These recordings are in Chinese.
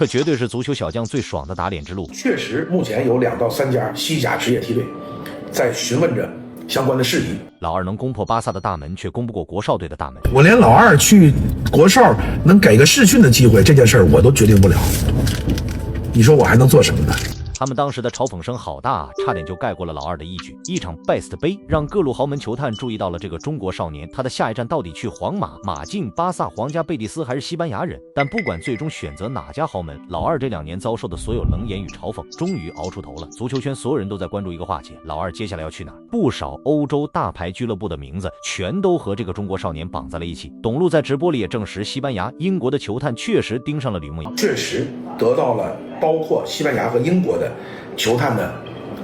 這絕對是足球小將最爽的打臉之路。確實，目前有2到3家西甲職業梯隊在詢問着相關的事宜。老二能攻破巴薩的大門，卻攻不過國少隊的大门。我連老二去國少能給個試訓的機會，這件事我都決定不了。你說我還能做什麼呢？他們當時的嘲諷聲好大啊，差點就蓋過了老二的一舉。一场 Best 杯讓各路豪门球探注意到了这个中國少年，他的下一站到底去皇馬、馬競、巴薩、皇家貝蒂斯還是西班牙人？但不管最終選擇哪家豪門，老二這2年遭受的所有冷眼與嘲諷，終於熬出頭了。足球圈所有人都在關注一個話題：老二接下來要去哪兒？不少歐洲大牌俱樂部的名字全都和這個中國少年綁在了一起。董路在直播裡也證實，西班牙、英國的球探確實盯上了呂夢陽，確實得到了包括西班牙和英國的球探的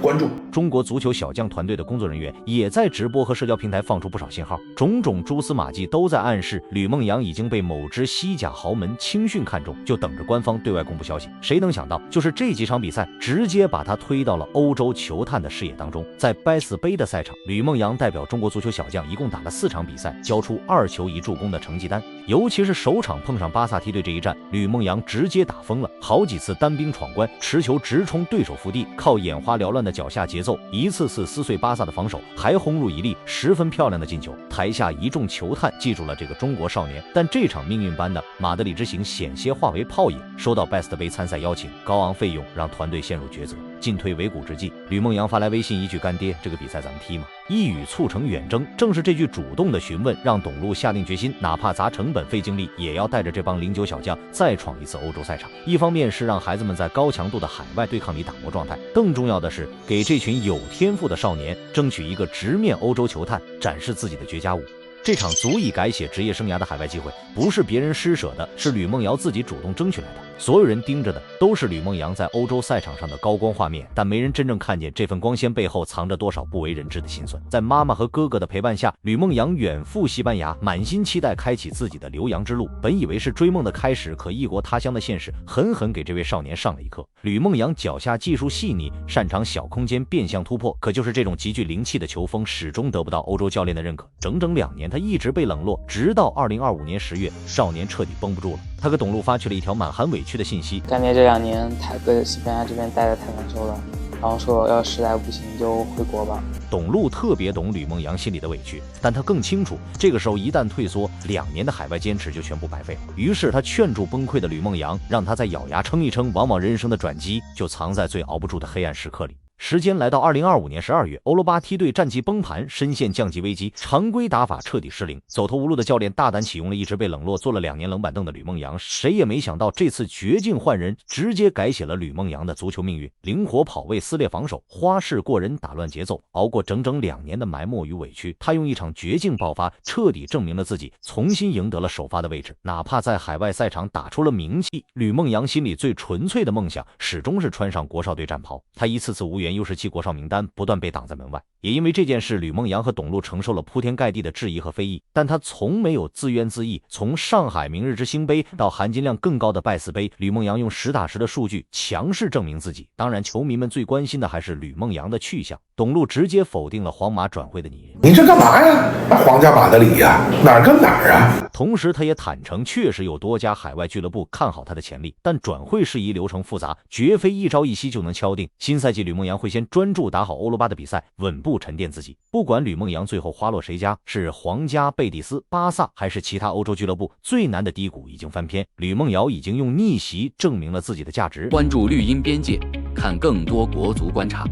關注。中國足球小將團隊的工作人員也在直播和社交平台放出不少信號，種種蛛絲馬跡都在暗示呂夢陽已經被某支西甲豪門青訓看中，就等着官方對外公布消息。誰能想到，就是這幾場比賽直接把他推到了歐洲球探的視野當中。在拜斯杯的賽場，呂夢陽代表中國足球小將一共打了4場比賽，交出2球1助攻的成績單。尤其是首場碰上巴薩梯隊這一戰，呂夢陽直接打瘋了，好幾次單兵闖關，持球直衝對手腹地，靠眼花繚亂的腳下節奏一次次撕碎巴薩的防守，還轟入一粒十分漂亮的進球。台下一眾球探記住了這個中國少年，但這場命運般的馬德里之行險些化為泡影。收到 Best 杯參賽邀請，高昂費用讓團隊陷入抉擇，進退維谷之際，呂夢陽發來微信一句：乾爹，這個比賽咱們踢嗎？一語促成遠征。正是這句主動的詢問，讓董路下定決心，哪怕砸成本費精力，也要帶着這幫09小將再闖一次歐洲賽場。一方面是讓孩子們在高強度的海外對抗裡打磨狀態，更重要的是給這群有天賦的少年爭取一個直面歐洲球探，展示自己的絕佳舞。這場足以改寫職業生涯的海外機會，不是別人施捨的，是呂夢陽自己主動爭取來的。所有人盯着的都是呂夢陽在歐洲賽場上的高光畫面，但沒人真正看見這份光鮮背後藏着多少不為人知的辛酸。在媽媽和哥哥的陪伴下，呂夢陽遠赴西班牙，滿心期待開啟自己的留洋之路。本以為是追夢的開始，可異國他鄉的現實狠狠給這位少年上了一課。呂夢陽腳下技術細膩，擅長小空間變向突破，可就是這種極具靈氣的球風，始終得不到歐洲教練的認可。整整2年，他一直被冷落，直到2025年10月，少年徹底繃不住了。他給董路發去了一條滿含委屈的信息：乾爹這2年在西班牙這邊待得太難受了，然後說要實在不行就回國吧。董路特別懂呂夢陽心裡的委屈，但他更清楚，這個時候一旦退縮，2年的海外堅持就全部白費了。於是他勸住崩潰的呂夢陽，讓他再咬牙撐一撐，往往人生的轉機就藏在最熬不住的黑暗時刻裡。時間來到2025年12月，歐羅巴梯隊戰績崩盤，深陷降級危機，常規打法徹底失靈，走投無路的教練大膽啟用了一直被冷落、坐了2年冷板凳的呂夢陽。誰也沒想到，這次絕境換人，直接改寫了呂夢陽的足球命運。靈活跑位撕裂防守，花式過人打亂節奏，熬過整整2年的埋沒與委屈，他用一場絕境爆發，徹底證明了自己，重新贏得了首發的位置。哪怕在海外賽場打出了名氣，呂夢陽心裡最純粹的夢想，始終是穿上國少隊戰袍。他一次次無緣U17國少名單，不斷被擋在門外。也因為這件事，呂夢陽和董路承受了鋪天蓋地的質疑和非議，但他從沒有自怨自艾。從上海明日之星杯到含金量更高的拜斯杯，呂夢陽用實打實的數據強勢證明自己。當然，球迷們最關心的還是呂夢陽的去向。董路直接否定了皇馬轉會的擬人。你這幹嘛呀？皇家馬德里呀，哪兒跟哪兒啊？同時，他也坦誠，確實有多家海外俱樂部看好他的潛力，但轉會事宜流程複雜，絕非一朝一夕就能敲定。新賽季，呂夢陽會先專注打好歐羅巴的比賽，穩步沉澱自己。不管呂夢陽最後花落誰家，是皇家、貝蒂斯、巴薩還是其他歐洲俱樂部，最難的低谷已經翻篇。呂夢陽已經用逆襲證明了自己的價值。關注綠茵邊界，看更多國足觀察。